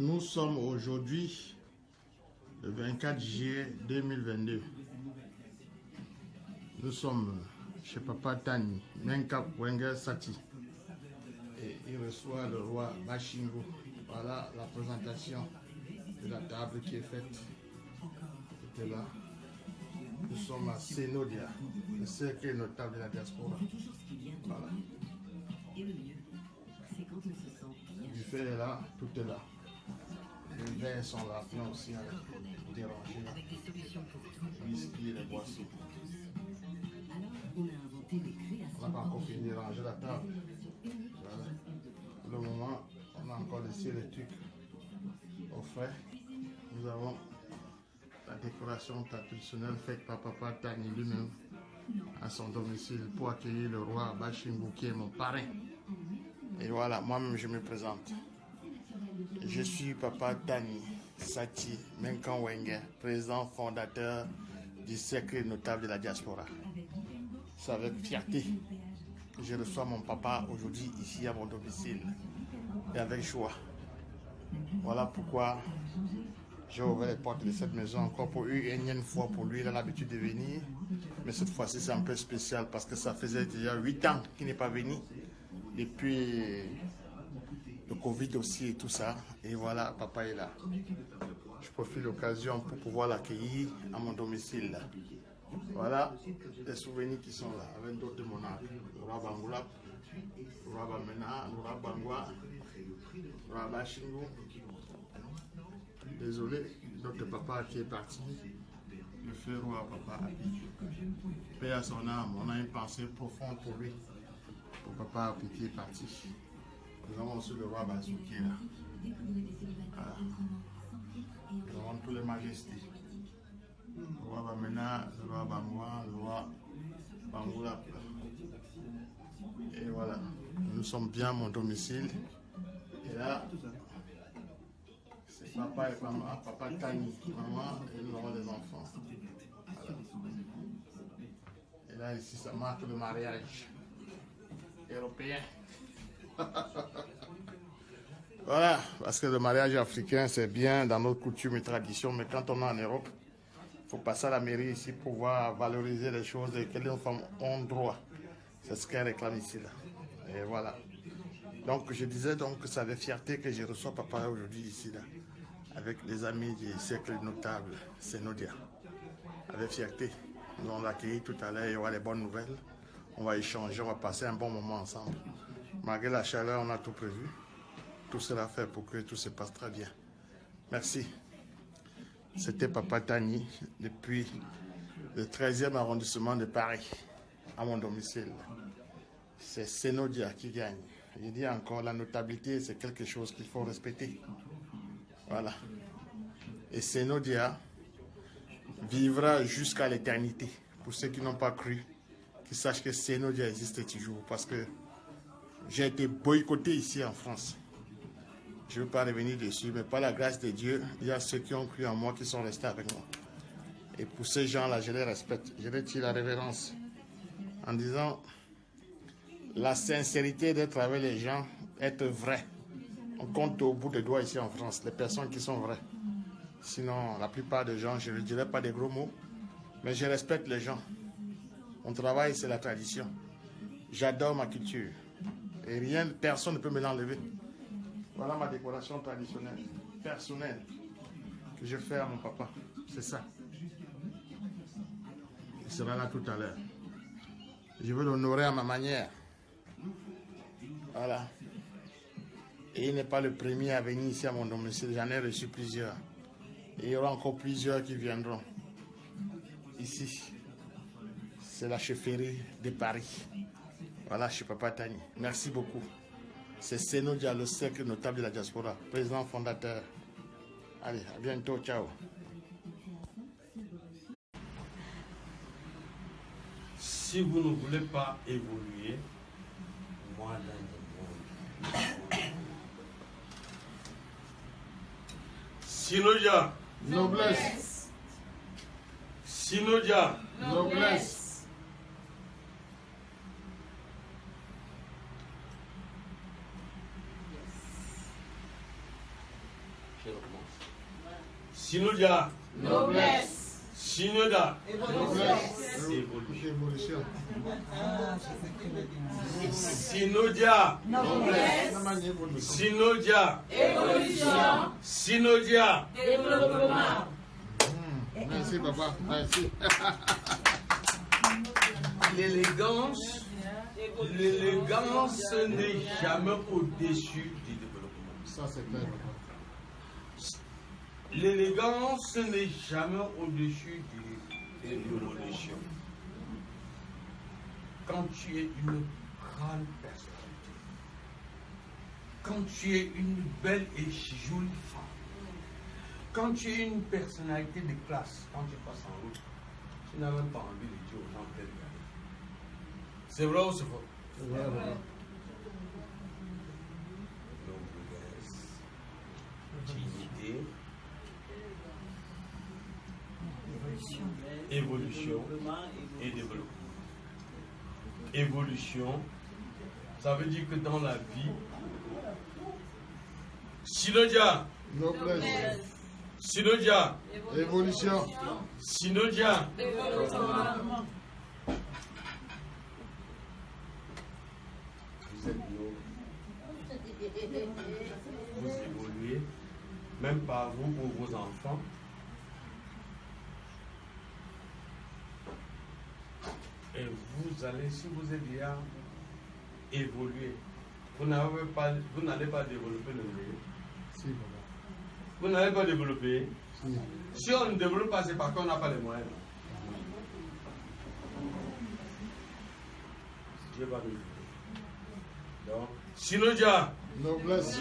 Nous sommes aujourd'hui le 24 juillet 2022. Nous sommes chez Papa Tani, Menka Wenger Sati. Et il reçoit le roi Bashingo. Voilà la présentation de la table qui est faite. C'était là. Nous sommes à Sénodia, le cercle notable de la diaspora. Voilà. Le buffet est là, tout est là. Les verres sont là, bien aussi dérangés là. Whisky et les boissons. On n'a pas encore fini de ranger la table. Voilà. Pour le moment, on a encore laissé les trucs au frais. Nous avons la décoration traditionnelle faite par Papa Tani lui-même à son domicile pour accueillir le roi Bashingo qui est mon parrain. Et voilà, moi-même je me présente. Je suis Papa Tani Sati Menkan Wenger, président fondateur du cercle notable de la diaspora. C'est avec fierté que je reçois mon papa aujourd'hui ici à mon domicile et avec joie. Voilà pourquoi j'ai ouvert les portes de cette maison encore pour une énième fois pour lui. Il a l'habitude de venir, mais cette fois-ci c'est un peu spécial parce que ça faisait déjà 8 ans qu'il n'est pas venu. Depuis le Covid aussi et tout ça. Et voilà, papa est là. Je profite de l'occasion pour pouvoir l'accueillir à mon domicile. Voilà les souvenirs qui sont là, avec d'autres de mon âge. Le roi Bangoulap, le roi Bamena, le roi Bangwa, le roi Bashingo. Désolé, notre papa qui est parti. Le feu roi papa Api. Paix à son âme, on a une pensée profonde pour lui. Pour papa Api qui est parti. Nous avons aussi le roi Bazou qui est là. Voilà. Nous avons tous les majestés. Le roi Bamena, le roi Bangwa, le roi Bangoula. Et voilà. Nous sommes bien à mon domicile. Et là, c'est papa et maman, papa Tani, maman et nous avons les enfants. Voilà. Et là, ici, ça marque le mariage européen. Voilà, parce que le mariage africain, c'est bien dans notre coutume et tradition, mais quand on est en Europe, il faut passer à la mairie ici pour pouvoir valoriser les choses et que les femmes ont droit. C'est ce qu'elle réclame ici. Là. Et voilà. Donc, je disais donc que c'est avec fierté que je reçois papa aujourd'hui ici, là, avec les amis du cercle notable, Sénodia. Avec fierté, nous allons l'accueillir tout à l'heure, il y aura les bonnes nouvelles. On va échanger, on va passer un bon moment ensemble. Malgré la chaleur, on a tout prévu. Tout cela fait pour que tout se passe très bien. Merci. C'était Papa Tani depuis le 13e arrondissement de Paris, à mon domicile. C'est Sénodia qui gagne. Je dis encore, la notabilité, c'est quelque chose qu'il faut respecter. Voilà. Et Sénodia vivra jusqu'à l'éternité. Pour ceux qui n'ont pas cru, qu'ils sachent que Sénodia existe toujours. Parce que j'ai été boycotté ici en France. Je ne veux pas revenir dessus, mais par la grâce de Dieu, il y a ceux qui ont cru en moi qui sont restés avec moi. Et pour ces gens-là, je les respecte. Je les tire la révérence en disant la sincérité d'être avec les gens, être vrai. On compte au bout des doigts ici en France, les personnes qui sont vraies. Sinon, la plupart des gens, je ne dirais pas des gros mots, mais je respecte les gens. Mon travail, c'est la tradition. J'adore ma culture. Et rien, personne ne peut me l'enlever. Voilà ma décoration traditionnelle, personnelle, que je fais à mon papa. C'est ça. Il sera là tout à l'heure. Je veux l'honorer à ma manière. Voilà. Et il n'est pas le premier à venir ici à mon domicile. J'en ai reçu plusieurs. Et il y aura encore plusieurs qui viendront. Ici, c'est la chefferie de Paris. Voilà, je suis Papa Tani. Merci beaucoup. C'est Sénodia, le cercle notable de la diaspora, président fondateur. Allez, à bientôt, ciao. Si vous ne voulez pas évoluer, moi dans le monde. Sénodia. Noblesse. Sénodia. Noblesse. Sinodia. Noblesse. Sinoda. Noblesse. Évolution. Évolution. Sinodia. Noblesse. Sinodia. Évolution. Sinodia. Développement. Merci, papa. Merci. L'élégance n'est jamais au-dessus du développement. Ça, c'est clair, papa. L'élégance n'est jamais au-dessus de l'évolution. Quand tu es une grande personnalité, quand tu es une belle et jolie femme, quand tu es une personnalité de classe, quand tu passes en route, tu n'as même pas envie de dire aux gens de regarder. C'est vrai ou c'est faux? C'est vrai, papa. Noblesse, dignité, évolution et développement. Évolution, ça veut dire que dans la vie, Sinodia, Noblesse. Sinodia, Évolution. Sinodia, Développement. vous êtes noble, vous évoluez, même par vous ou vos enfants. Et vous allez, si vous êtes déjà évolué, vous n'allez pas développer le milieu. Si, papa. Vous n'allez pas développer. Si. Si on ne développe pas, c'est parce qu'on n'a pas les moyens. Dieu va nous aider. Donc, Sinodia, Noblesse.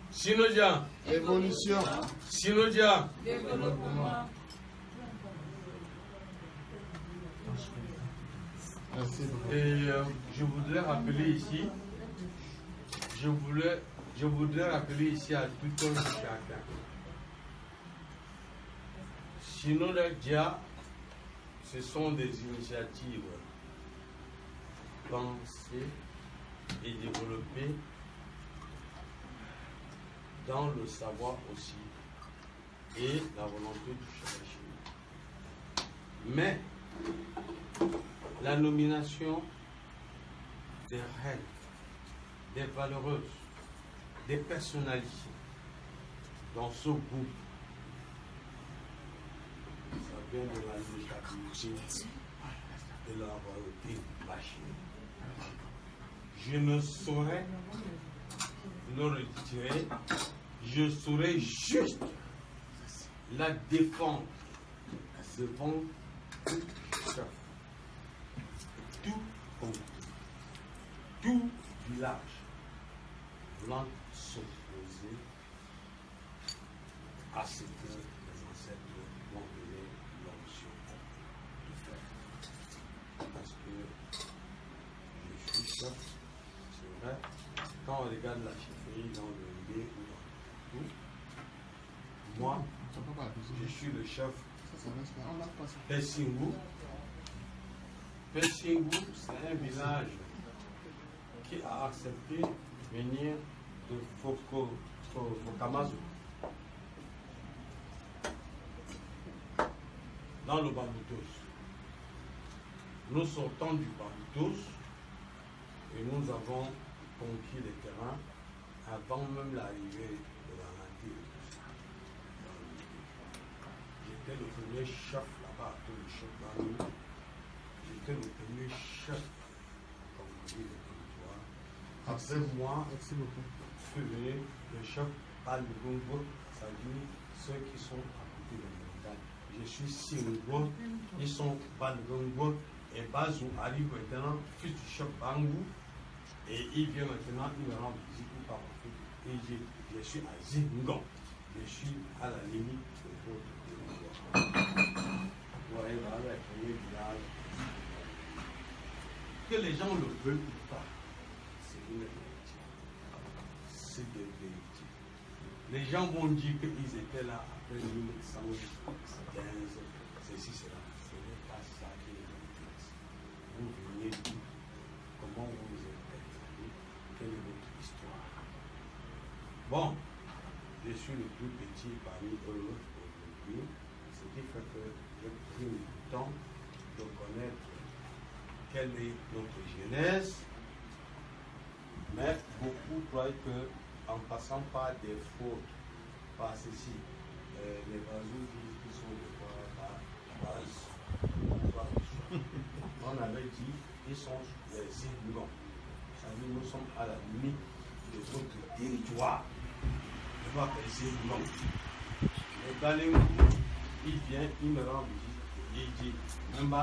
Sinodia, Évolution. Sinodia. Développement. Merci, papa. Et je voudrais rappeler ici, je voudrais rappeler ici à tout un chacun. Sinodia, ce sont des initiatives pensées et développées dans le savoir aussi et la volonté du chef. Mais la nomination des reines, des valeureuses, des personnalités dans ce groupe, ça vient de la légitimité de la royauté machine. Je ne saurais le retirer, je saurais juste la défendre devant tout chef. Tout compte, tout village voulant s'opposer à ce que les ancêtres m'ont donné l'option de faire. Parce que je suis chef, c'est vrai, quand on regarde la chefferie dans le lait ou dans tout, moi, je suis le chef Pessingu. Pessingu, c'est un village qui a accepté de venir de Fokamazu, dans le Bambutos. Nous sortons du Bambutos et nous avons conquis les terrains avant même l'arrivée de la nature. J'étais le premier chef là-bas, le chef Bambu. J'étais le premier chef comme on dit, le territoire. Après moi, Merci beaucoup. fut venu le chef Balgongo, c'est-à-dire ceux qui sont à côté de la montagne. Je suis Singo, ils sont Balgongo et Bazou arrive maintenant, fils du chef Bangou, et il vient maintenant, il me rend visite ou pas en fait. Et je suis à Zingon, je suis à la limite de votre territoire. Vous voyez, voilà, le premier village. Que les gens le veulent ou pas, c'est une vérité. C'est des vérités. Les gens vont dire qu'ils étaient là après 1915, ceci, cela. Ce n'est pas ça qui les intéresse. Vous venez d'où? Comment vous vous êtes installé? Quelle est votre histoire? Bon, je suis le plus petit parmi eux. Oui, ce qui fait que j'ai pris le temps de connaître quelle est notre genèse. Mais beaucoup croient qu'en passant par des fautes, par ceci, les bazous disent qu'ils sont de quoi. On avait dit qu'ils sont les Zébulons. C'est-à-dire nous sommes à la limite de notre territoire. Je vais appeler Zébulon. Le Galengou, il vient, il me rend visite. Il dit, même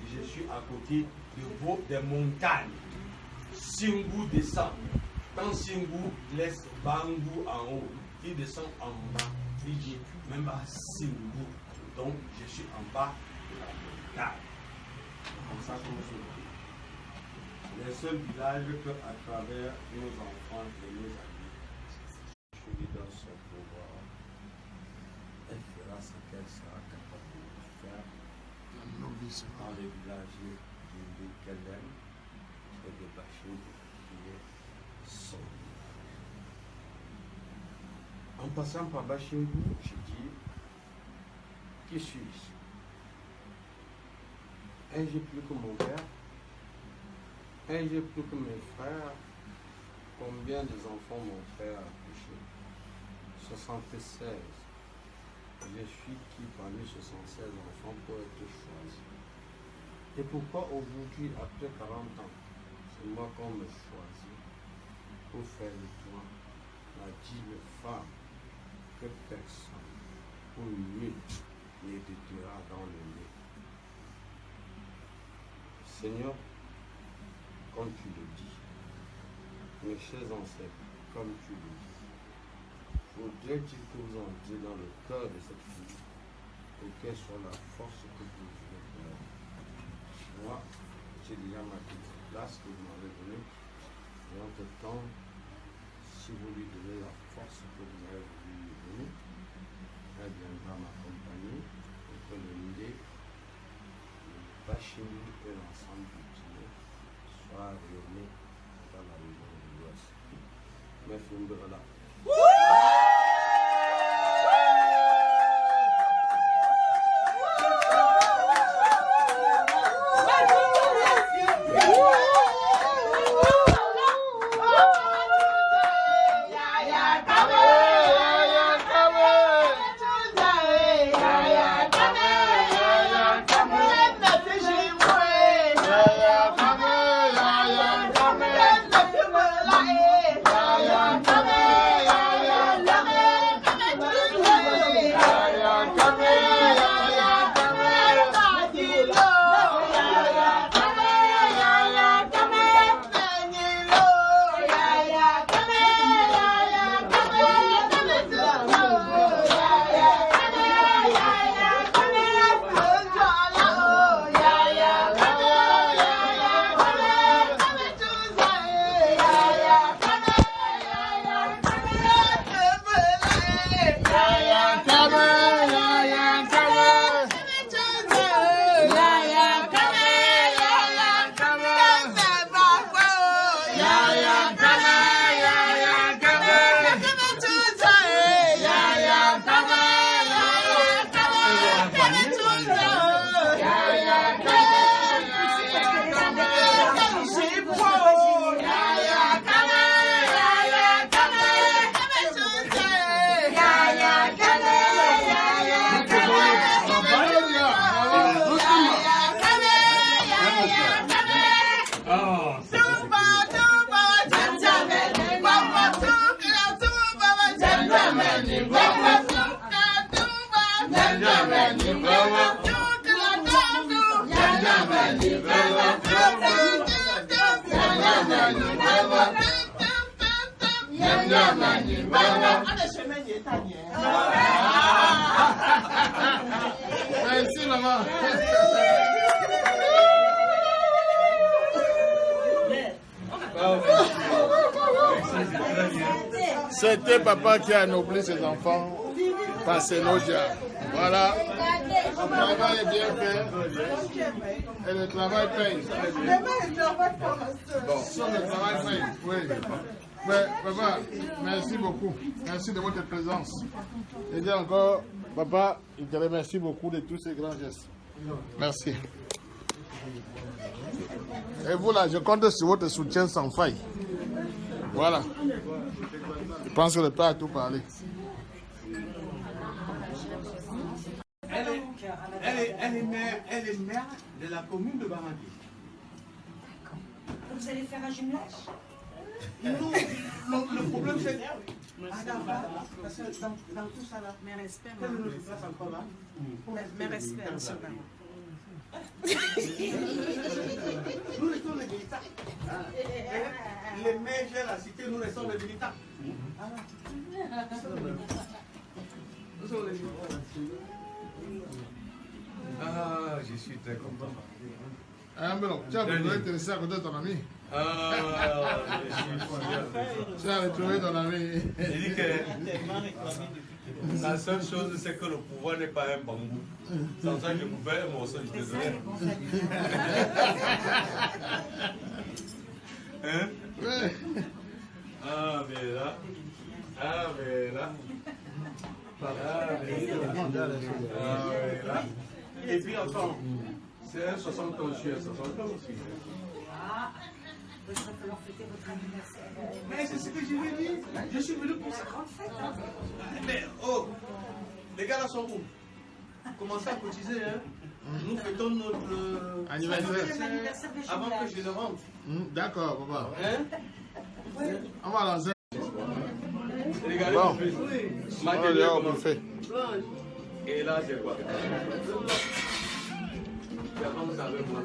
je suis à côté des montagnes. Singou descend. Quand Singou laisse Bangou en haut, il descend en bas. Il dit, même à Singou. Donc, je suis en bas de la montagne. Comme ça, comme je le dis. Les seuls villages qu'à travers nos enfants et nos amis, je suis dans son pouvoir. Elle fera ce qu'elle sera capable de faire dans les villages qu'elle aime et de Bachou qui est son. En passant par Bachou, je dis, qui suis-je? Ai-je plus que mon père? Ai-je plus que mes frères? Combien des enfants mon frère a couché? 76. Je suis qui parmi 76 enfants pour être choisi? Et pourquoi aujourd'hui, après 40 ans, c'est moi qu'on me choisit pour faire de toi la digne femme que personne, pour mieux, n'héritera dans le nez? Seigneur, comme tu le dis, mes chers ancêtres, comme tu le dis, faudrait-il que vous entriez dans le cœur de cette fille pour qu'elle soit la force que vous voulez faire. Moi, j'ai déjà ma petite place que vous m'avez donnée, et entre-temps, si vous lui donnez la force que vous avez voulu lui donner, elle viendra m'accompagner pour que le nez, le Bachou et l'ensemble du Guinée soient réunis dans la maison de l'Ouest. Merci, Mbela. Merci, maman. C'était papa qui a anobli ses enfants par ses logias. Voilà. Le travail est bien fait. Et le travail paye. Bon, le travail paye. Oui. Mais, papa, merci beaucoup. Merci de votre présence. Et encore Papa, je te remercie beaucoup de tous ces grands gestes. Merci. Et vous là, je compte sur votre soutien sans faille. Voilà. Je pense que le père a tout parlé. Elle est maire de la commune de Bamaki. Vous allez faire un jumelage? Non, le problème c'est... Parce que dans tout ça là, Mes respects, quelle est notre place encore là? mes respects, monsieur. Nous restons les militaires. Les maires de la cité, nous restons les militaires. Nous sommes les militaires. Ah, je suis très content. Ah, mais non, tu as intéressé à côté de ton ami. Ah, je suis fier. Tu as retrouvé ton ami. Il dit que la seule chose, c'est que le pouvoir n'est pas un bambou. Sans ça, je pouvais un morceau, je te donnerais. Hein? Ouais. Ah, mais là. Ah, mais là. Ah, mais là. Et puis, attends. C'est un 60 ans, je suis un 60 ans aussi. Ah, il va falloir fêter votre anniversaire. Mais c'est ce que je lui ai dit. Je suis venu pour ça. Grande fête, hein? Mais oh, les gars là sont où? Commencez à cotiser, hein. Nous fêtons notre Anniversaire. avant que je le rentre. D'accord, papa. Hein? On va lancer. Regardez Bon. mon fils. On Ma va télé dehors, on commence. fait. Et là, c'est quoi? C'est comme ça avec moi.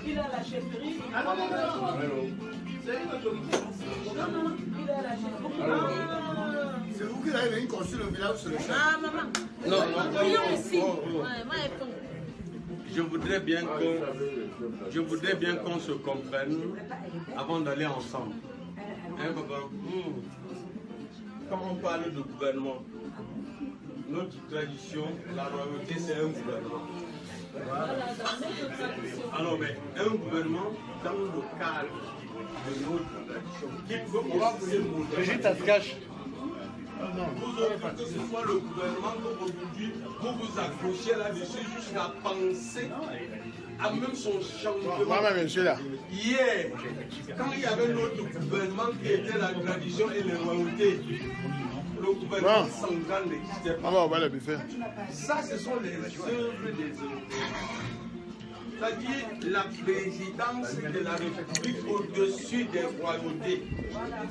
Il a la chefferie. Ah non, non, non. C'est une autorité. Il a la chefferie. C'est vous qui avez construit le village sur le champ. Ah, maman. Non, non, Voyons ici. oh. Ouais, moi, elle tombe. Je voudrais bien qu'on se comprenne avant d'aller ensemble. Hein, papa? Quand on parle de gouvernement, notre tradition, la royauté, c'est un gouvernement. Alors, mais un gouvernement dans le cadre de notre tradition, qui peut aussi montrer. Brigitte, elle se cache. Vous autres, que ce soit le gouvernement comme aujourd'hui, vous vous accrochez là-dessus jusqu'à penser à même son changement. Moi-même, je suis là. Hier, quand il y avait notre gouvernement qui était la tradition et les royautés, le gouvernement sanguin n'existait pas. On va ouvrir le buffet. Ça, ce sont les œuvres des œuvres. C'est-à-dire la présidence de la République au-dessus des royautés.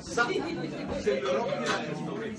Ça, c'est l'Europe qui l'a instauré.